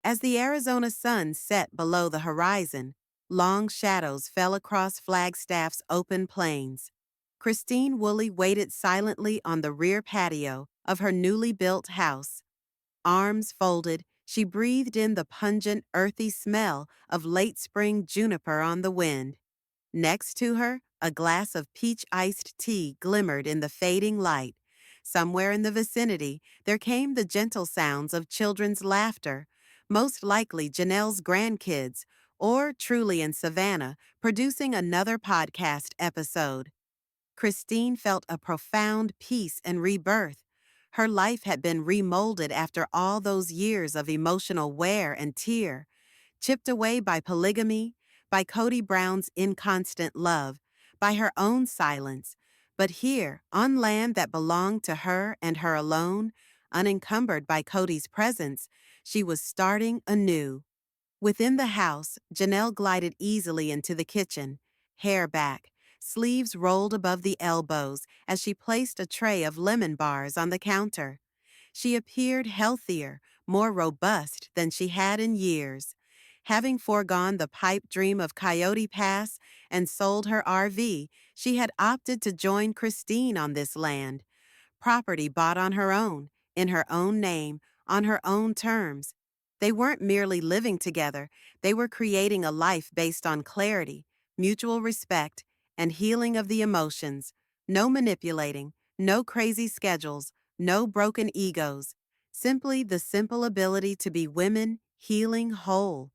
As the Arizona sun set below the horizon, long shadows fell across Flagstaff's open plains. Christine Woolley waited silently on the rear patio of her newly built house. Arms folded, she breathed in the pungent, earthy smell of late spring juniper on the wind. Next to her, a glass of peach-iced tea glimmered in the fading light. Somewhere in the vicinity, there came the gentle sounds of children's laughter, most likely Janelle's grandkids, or Truly and Savannah, producing another podcast episode. Christine felt a profound peace and rebirth. Her life had been remolded after all those years of emotional wear and tear, chipped away by polygamy, by Kody Brown's inconstant love, by her own silence. But here, on land that belonged to her and her alone, unencumbered by Kody's presence, she was starting anew. Within the house, Janelle glided easily into the kitchen, hair back, sleeves rolled above the elbows as she placed a tray of lemon bars on the counter. She appeared healthier, more robust than she had in years. Having foregone the pipe dream of Coyote Pass and sold her RV, she had opted to join Christine on this land. Property bought on her own, in her own name, on her own terms. They weren't merely living together, they were creating a life based on clarity, mutual respect, and healing of the emotions. No manipulating, no crazy schedules, no broken egos. Simply the simple ability to be women, healing whole.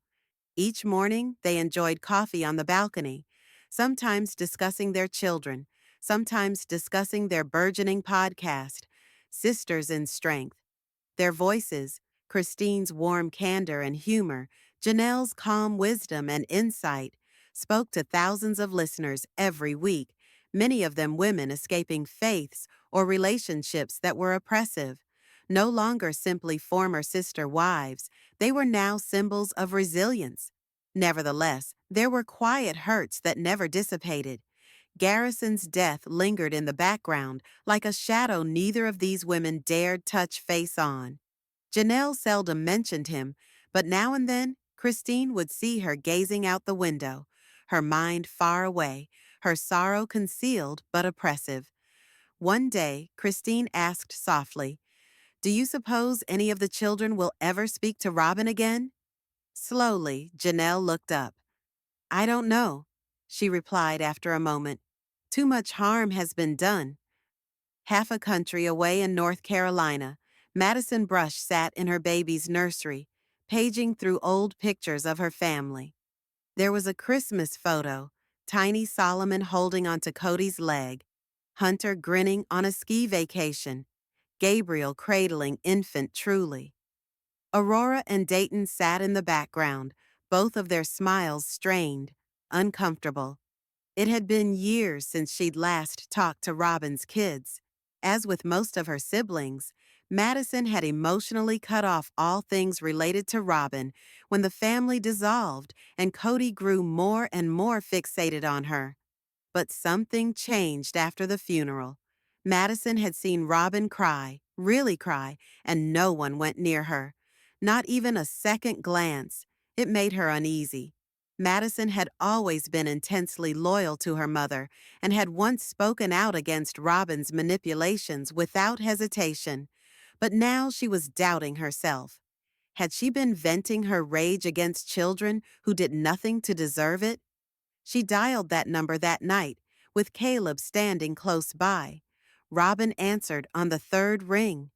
Each morning, they enjoyed coffee on the balcony, sometimes discussing their children, sometimes discussing their burgeoning podcast, Sisters in Strength. Their voices, Christine's warm candor and humor, Janelle's calm wisdom and insight, spoke to thousands of listeners every week, many of them women escaping faiths or relationships that were oppressive. No longer simply former sister wives, they were now symbols of resilience. Nevertheless, there were quiet hurts that never dissipated. Garrison's death lingered in the background like a shadow neither of these women dared touch face on. Janelle seldom mentioned him, but now and then Christine would see her gazing out the window, her mind far away, her sorrow concealed but oppressive. One day, Christine asked softly, "Do you suppose any of the children will ever speak to Robyn again?" Slowly, Janelle looked up. "I don't know," she replied after a moment. "Too much harm has been done." Half a country away in North Carolina, Madison Brush sat in her baby's nursery, paging through old pictures of her family. There was a Christmas photo, tiny Solomon holding onto Kody's leg, Hunter grinning on a ski vacation, Gabriel cradling infant Truly. Aurora and Dayton sat in the background, both of their smiles strained, uncomfortable. It had been years since she'd last talked to Robyn's kids. As with most of her siblings, Madison had emotionally cut off all things related to Robyn when the family dissolved and Kody grew more and more fixated on her. But something changed after the funeral. Madison had seen Robyn cry, really cry, and no one went near her. Not even a second glance. It made her uneasy. Madison had always been intensely loyal to her mother and had once spoken out against Robyn's manipulations without hesitation. But now she was doubting herself. Had she been venting her rage against children who did nothing to deserve it? She dialed that number that night, with Caleb standing close by. Robyn answered on the third ring.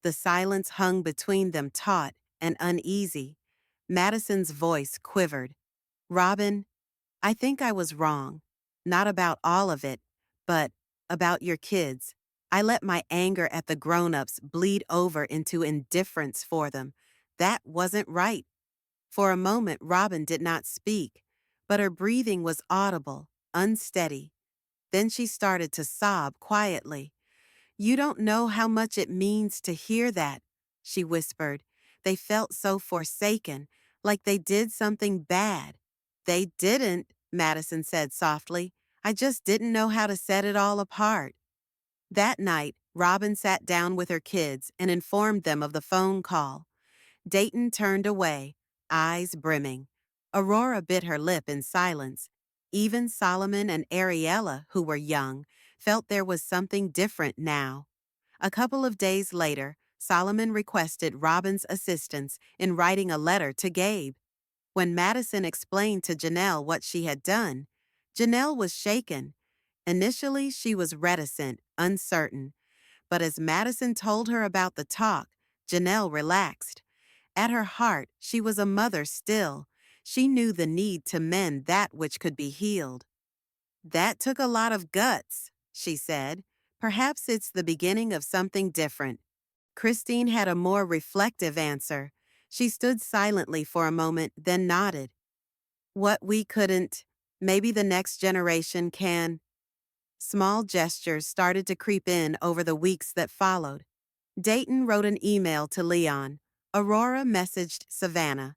The silence hung between them taut and uneasy. Madison's voice quivered. "Robyn, I think I was wrong. Not about all of it, but about your kids. I let my anger at the grown-ups bleed over into indifference for them. That wasn't right." For a moment, Robyn did not speak, but her breathing was audible, unsteady. Then she started to sob quietly. "You don't know how much it means to hear that," she whispered. They felt so forsaken, like they did something bad. "They didn't," Madison said softly. "I just didn't know how to set it all apart." That night, Robyn sat down with her kids and informed them of the phone call. Dayton turned away, eyes brimming. Aurora bit her lip in silence. Even Solomon and Ariella, who were young, felt there was something different now. A couple of days later, Solomon requested Robyn's assistance in writing a letter to Gabe. When Madison explained to Janelle what she had done, Janelle was shaken. Initially, she was reticent, uncertain, but as Madison told her about the talk, Janelle relaxed. At her heart, she was a mother still. She knew the need to mend that which could be healed. That took a lot of guts, she said. Perhaps it's the beginning of something different. Christine had a more reflective answer. She stood silently for a moment, then nodded. What we couldn't, maybe the next generation can. Small gestures started to creep in over the weeks that followed. Dayton wrote an email to Leon. Aurora messaged Savannah.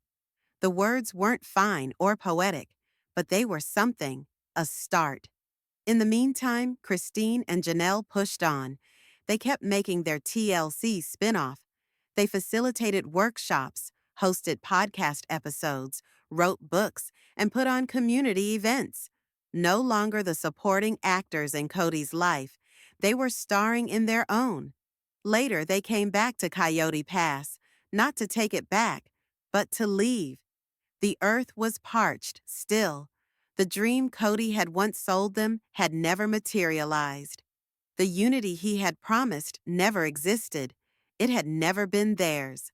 The words weren't fine or poetic, but they were something, a start. In the meantime, Christine and Janelle pushed on. They kept making their TLC spinoff. They facilitated workshops, hosted podcast episodes, wrote books, and put on community events. No longer the supporting actors in Kody's life, they were starring in their own. Later, they came back to Coyote Pass, not to take it back, but to leave. The earth was parched, still. The dream Kody had once sold them had never materialized. The unity he had promised never existed. It had never been theirs.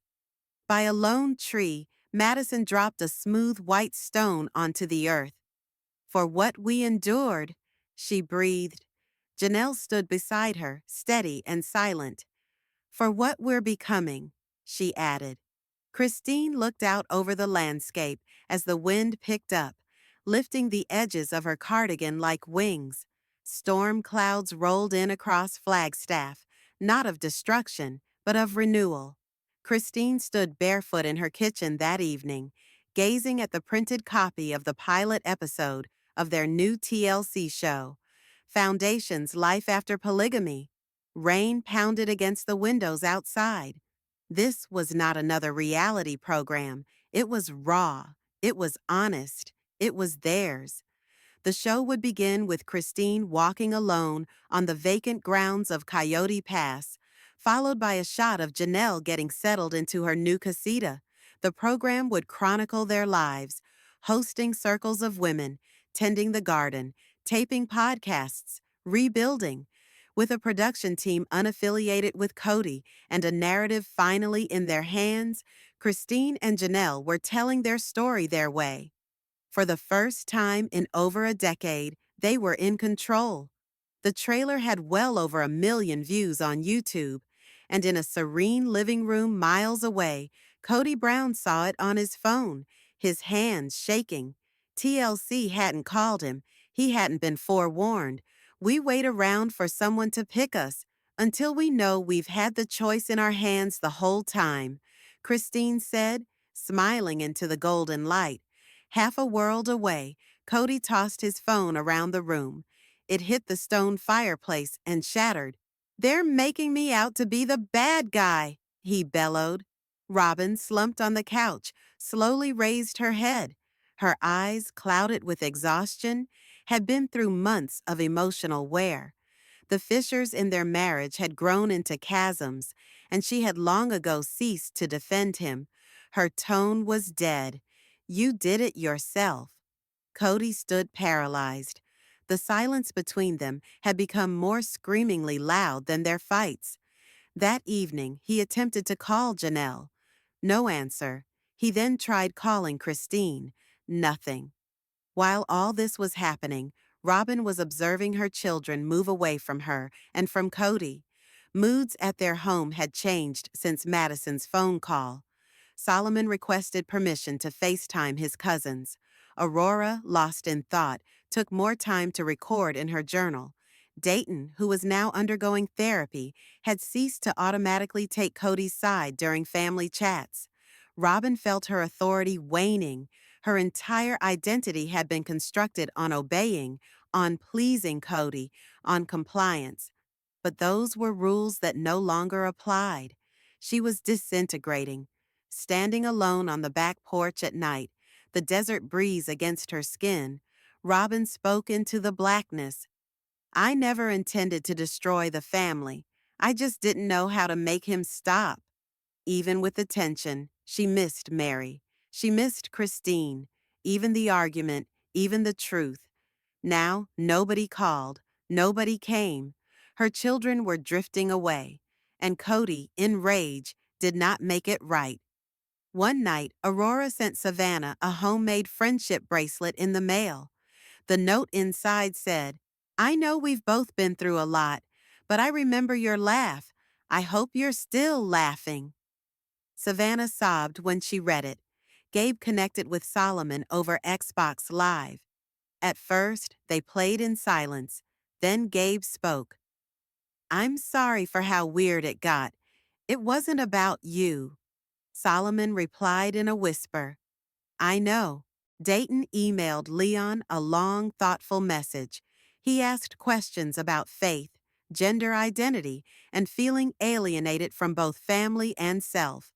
By a lone tree, Madison dropped a smooth white stone onto the earth. For what we endured, she breathed. Janelle stood beside her, steady and silent. For what we're becoming, she added. Christine looked out over the landscape as the wind picked up, lifting the edges of her cardigan like wings. Storm clouds rolled in across Flagstaff, not of destruction, but of renewal. Christine stood barefoot in her kitchen that evening, gazing at the printed copy of the pilot episode of their new TLC show, Foundation's Life After Polygamy. Rain pounded against the windows outside. This was not another reality program. It was raw. It was honest. It was theirs. The show would begin with Christine walking alone on the vacant grounds of Coyote Pass, followed by a shot of Janelle getting settled into her new casita. The program would chronicle their lives, hosting circles of women, tending the garden, taping podcasts, rebuilding. With a production team unaffiliated with Kody and a narrative finally in their hands, Christine and Janelle were telling their story their way. For the first time in over a decade, they were in control. The trailer had well over 1 million views on YouTube, and in a serene living room miles away, Kody Brown saw it on his phone, his hands shaking. TLC hadn't called him. He hadn't been forewarned. We wait around for someone to pick us until we know we've had the choice in our hands the whole time, Christine said, smiling into the golden light. Half a world away, Kody tossed his phone around the room. It hit the stone fireplace and shattered. They're making me out to be the bad guy, he bellowed. Robyn slumped on the couch, slowly raised her head. Her eyes, clouded with exhaustion, had been through months of emotional wear. The fissures in their marriage had grown into chasms, and she had long ago ceased to defend him. Her tone was dead. You did it yourself. Kody stood paralyzed. The silence between them had become more screamingly loud than their fights. That evening, he attempted to call Janelle. No answer. He then tried calling Christine. Nothing. While all this was happening, Robyn was observing her children move away from her and from Kody. Moods at their home had changed since Madison's phone call. Solomon requested permission to FaceTime his cousins. Aurora, lost in thought, took more time to record in her journal. Dayton, who was now undergoing therapy, had ceased to automatically take Kody's side during family chats. Robyn felt her authority waning. Her entire identity had been constructed on obeying, on pleasing Kody, on compliance. But those were rules that no longer applied. She was disintegrating. standing alone on the back porch at night, the desert breeze against her skin, Robyn spoke into the blackness. I never intended to destroy the family. I just didn't know how to make him stop. Even with the tension, she missed Meri. She missed Christine. Even the argument, even the truth. Now, nobody called. Nobody came. Her children were drifting away. And Kody, in rage, did not make it right. One night, Aurora sent Savannah a homemade friendship bracelet in the mail. The note inside said, I know we've both been through a lot, but I remember your laugh. I hope you're still laughing. Savannah sobbed when she read it. Gabe connected with Solomon over Xbox Live. At first, they played in silence. Then Gabe spoke. I'm sorry for how weird it got. It wasn't about you. Solomon replied in a whisper. I know. Dayton emailed Leon a long, thoughtful message. He asked questions about faith, gender identity, and feeling alienated from both family and self.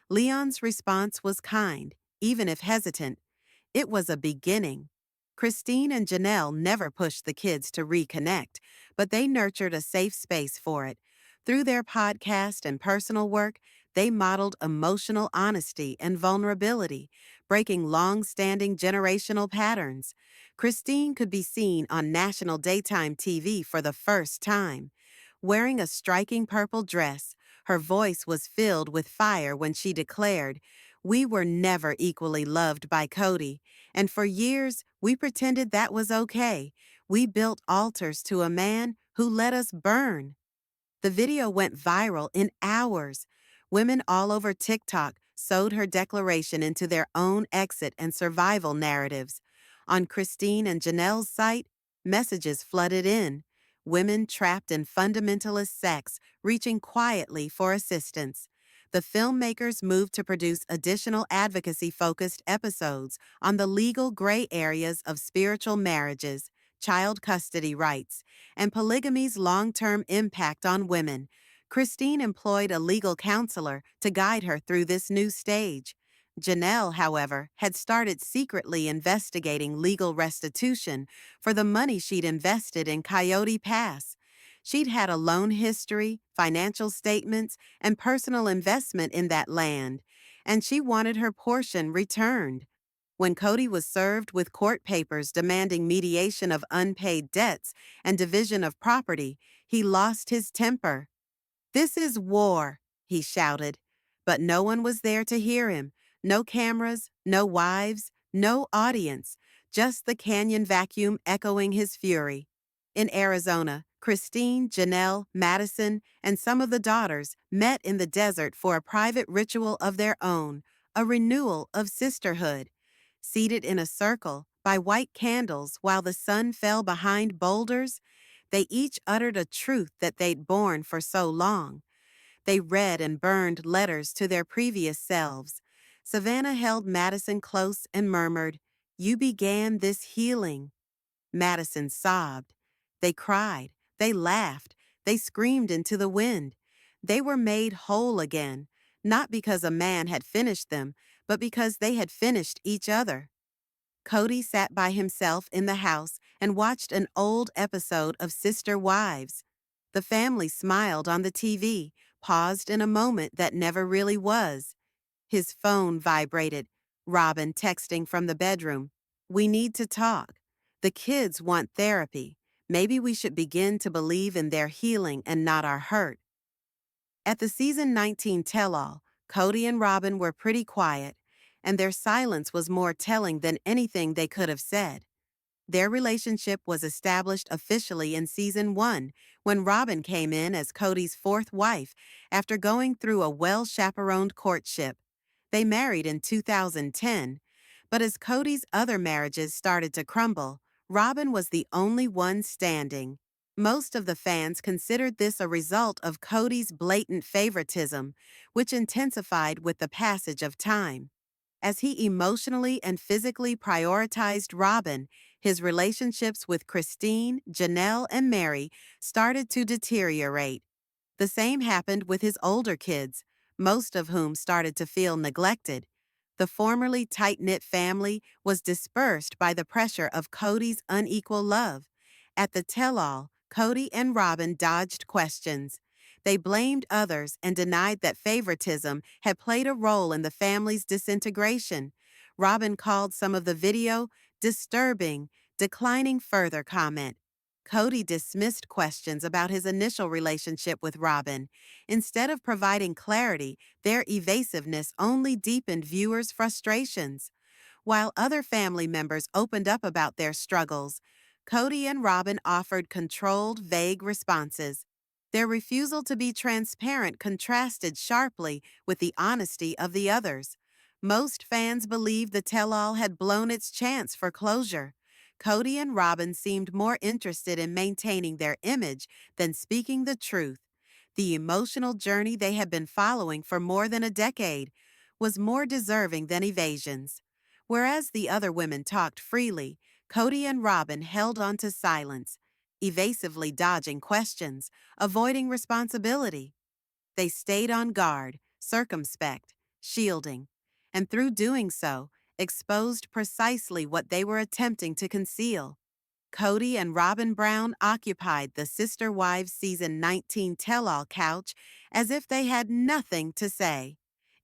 Leon's response was kind, even if hesitant. It was a beginning. Christine and Janelle never pushed the kids to reconnect, but they nurtured a safe space for it. Through their podcast and personal work, they modeled emotional honesty and vulnerability, breaking long-standing generational patterns. Christine could be seen on national daytime TV for the first time. Wearing a striking purple dress, her voice was filled with fire when she declared, we were never equally loved by Kody, and for years we pretended that was okay. We built altars to a man who let us burn. The video went viral in hours. Women all over TikTok sewed her declaration into their own exit and survival narratives. On Christine and Janelle's site, messages flooded in. Women trapped in fundamentalist sex reaching quietly for assistance. The filmmakers moved to produce additional advocacy-focused episodes on the legal gray areas of spiritual marriages, child custody rights, and polygamy's long-term impact on women. Christine employed a legal counselor to guide her through this new stage. Janelle, however, had started secretly investigating legal restitution for the money she'd invested in Coyote Pass. She'd had a loan history, financial statements, and personal investment in that land, and she wanted her portion returned. When Kody was served with court papers demanding mediation of unpaid debts and division of property, he lost his temper. This is war, he shouted. But no one was there to hear him. No cameras, no wives, no audience, just the canyon vacuum echoing his fury. In Arizona, Christine, Janelle, Madison, and some of the daughters met in the desert for a private ritual of their own, a renewal of sisterhood. Seated in a circle by white candles while the sun fell behind boulders, they each uttered a truth that they'd borne for so long. They read and burned letters to their previous selves. Savannah held Madison close and murmured, You began this healing. Madison sobbed. They cried. They laughed. They screamed into the wind. They were made whole again, not because a man had finished them, but because they had finished each other. Kody sat by himself in the house and watched an old episode of Sister Wives. The family smiled on the TV, paused in a moment that never really was. His phone vibrated. Robyn texting from the bedroom. We need to talk. The kids want therapy. Maybe we should begin to believe in their healing and not our hurt. At the season 19 tell-all, Kody and Robyn were pretty quiet, and their silence was more telling than anything they could have said. Their relationship was established officially in season 1 when Robyn came in as Kody's fourth wife after going through a well-chaperoned courtship. They married in 2010, but as Kody's other marriages started to crumble, Robyn was the only one standing. Most of the fans considered this a result of Kody's blatant favoritism, which intensified with the passage of time. As he emotionally and physically prioritized Robyn, his relationships with Christine, Janelle, and Meri started to deteriorate. The same happened with his older kids. most of whom started to feel neglected. The formerly tight-knit family was dispersed by the pressure of Kody's unequal love. At the tell-all, Kody and Robyn dodged questions. They blamed others and denied that favoritism had played a role in the family's disintegration. Robyn called some of the video disturbing, declining further comment. Kody dismissed questions about his initial relationship with Robyn. Instead of providing clarity, their evasiveness only deepened viewers' frustrations. While other family members opened up about their struggles, Kody and Robyn offered controlled, vague responses. Their refusal to be transparent contrasted sharply with the honesty of the others. Most fans believed the tell-all had blown its chance for closure. Kody and Robyn seemed more interested in maintaining their image than speaking the truth. The emotional journey they had been following for more than a decade was more deserving than evasions. Whereas the other women talked freely, Kody and Robyn held on to silence, evasively dodging questions, avoiding responsibility. They stayed on guard, circumspect, shielding, and through doing so, exposed precisely what they were attempting to conceal. Kody and Robyn Brown occupied the Sister Wives Season 19 tell-all couch as if they had nothing to say.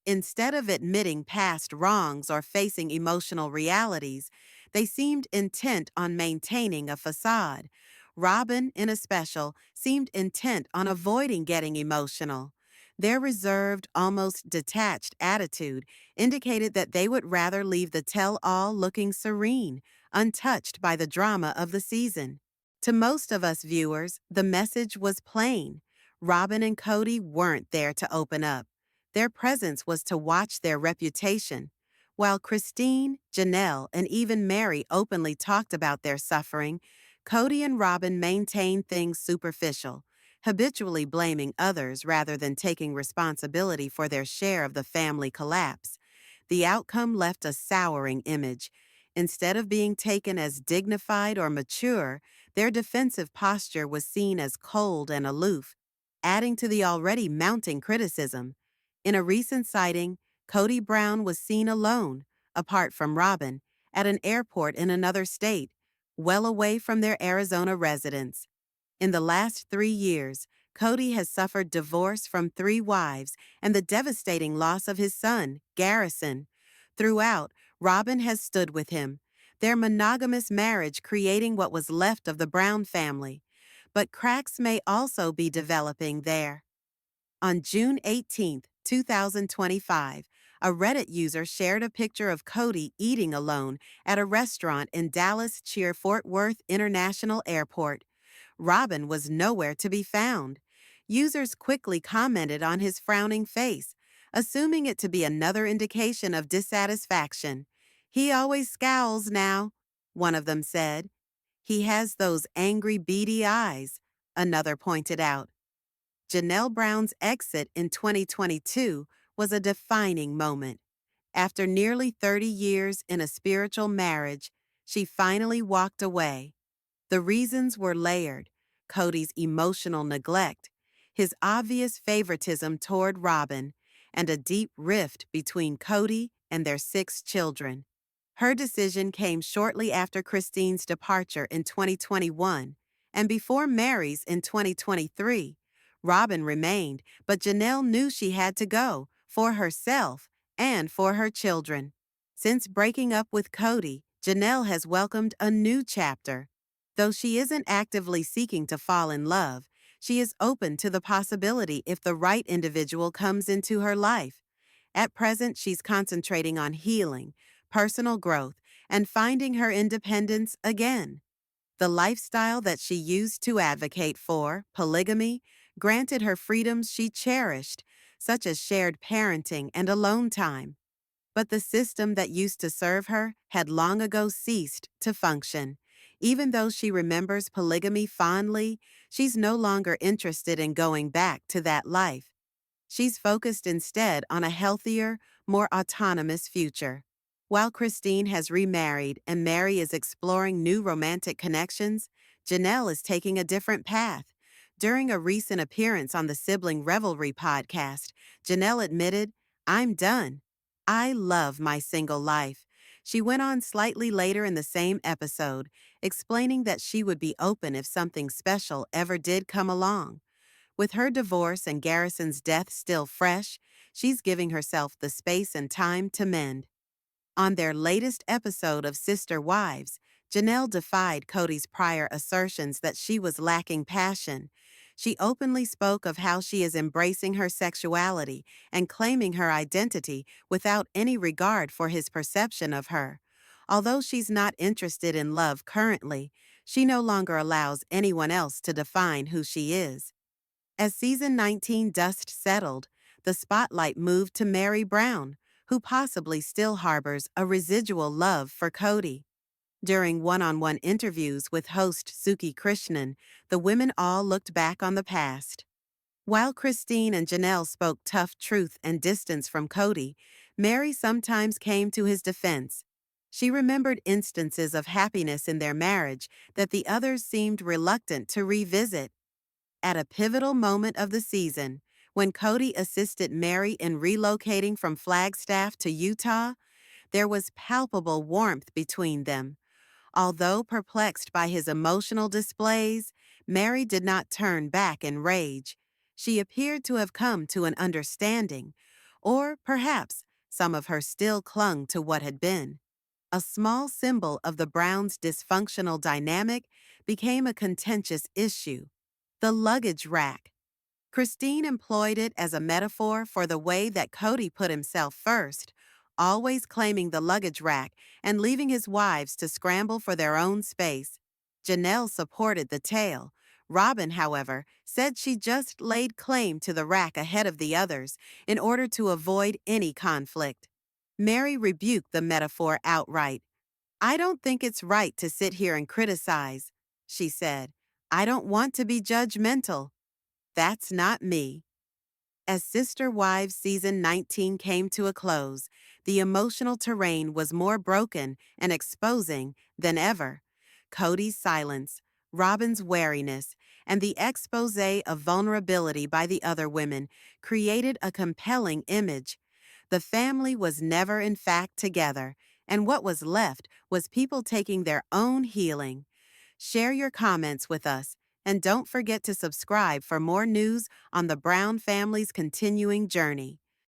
Instead of admitting past wrongs or facing emotional realities, they seemed intent on maintaining a facade. Robyn, in especial, seemed intent on avoiding getting emotional. Their reserved, almost detached attitude indicated that they would rather leave the tell-all looking serene, untouched by the drama of the season. To most of us viewers, the message was plain. Robyn and Kody weren't there to open up. Their presence was to watch their reputation. While Christine, Janelle, and even Meri openly talked about their suffering, Kody and Robyn maintained things superficial, habitually blaming others rather than taking responsibility for their share of the family collapse. The outcome left a souring image. Instead of being taken as dignified or mature, their defensive posture was seen as cold and aloof, adding to the already mounting criticism. In a recent sighting, Kody Brown was seen alone, apart from Robyn, at an airport in another state, well away from their Arizona residence. In the last 3 years, Kody has suffered divorce from 3 wives and the devastating loss of his son, Garrison. Throughout, Robyn has stood with him, their monogamous marriage creating what was left of the Brown family. But cracks may also be developing there. On June 18, 2025, a Reddit user shared a picture of Kody eating alone at a restaurant in Dallas-Fort Worth International Airport. Robyn was nowhere to be found. Users quickly commented on his frowning face, assuming it to be another indication of dissatisfaction. "He always scowls now," one of them said. "He has those angry, beady eyes," another pointed out. Janelle Brown's exit in 2022 was a defining moment. After nearly 30 years in a spiritual marriage, she finally walked away. The reasons were layered: Kody's emotional neglect, his obvious favoritism toward Robyn, and a deep rift between Kody and their 6 children. Her decision came shortly after Christine's departure in 2021, and before Meri's in 2023. Robyn remained, but Janelle knew she had to go, for herself and for her children. Since breaking up with Kody, Janelle has welcomed a new chapter. Though she isn't actively seeking to fall in love, she is open to the possibility if the right individual comes into her life. At present, she's concentrating on healing, personal growth, and finding her independence again. The lifestyle that she used to advocate for, polygamy, granted her freedoms she cherished, such as shared parenting and alone time. But the system that used to serve her had long ago ceased to function. Even though she remembers polygamy fondly, she's no longer interested in going back to that life. She's focused instead on a healthier, more autonomous future. While Christine has remarried and Meri is exploring new romantic connections, Janelle is taking a different path. During a recent appearance on the Sibling Revelry podcast, Janelle admitted, "I'm done. I love my single life." She went on slightly later in the same episode, explaining that she would be open if something special ever did come along. With her divorce and Garrison's death still fresh, she's giving herself the space and time to mend. On their latest episode of Sister Wives, Janelle defied Kody's prior assertions that she was lacking passion. She openly spoke of how she is embracing her sexuality and claiming her identity without any regard for his perception of her. Although she's not interested in love currently, she no longer allows anyone else to define who she is. As season 19 dust settled, the spotlight moved to Meri Brown, who possibly still harbors a residual love for Kody. During one-on-one interviews with host Suki Krishnan, the women all looked back on the past. While Christine and Janelle spoke tough truth and distance from Kody, Meri sometimes came to his defense. She remembered instances of happiness in their marriage that the others seemed reluctant to revisit. At a pivotal moment of the season, when Kody assisted Meri in relocating from Flagstaff to Utah, there was palpable warmth between them. Although perplexed by his emotional displays, Meri did not turn back in rage. She appeared to have come to an understanding, or perhaps some of her still clung to what had been. A small symbol of the Browns' dysfunctional dynamic became a contentious issue: the luggage rack. Christine employed it as a metaphor for the way that Kody put himself first, always claiming the luggage rack and leaving his wives to scramble for their own space. Janelle supported the tale. Robyn, however, said she just laid claim to the rack ahead of the others in order to avoid any conflict. Meri rebuked the metaphor outright. "I don't think it's right to sit here and criticize," she said. "I don't want to be judgmental. That's not me." As Sister Wives season 19 came to a close, the emotional terrain was more broken and exposing than ever. Kody's silence, Robyn's wariness, and the expose of vulnerability by the other women created a compelling image. The family was never in fact together, and what was left was people taking their own healing. Share your comments with us, and don't forget to subscribe for more news on the Brown family's continuing journey.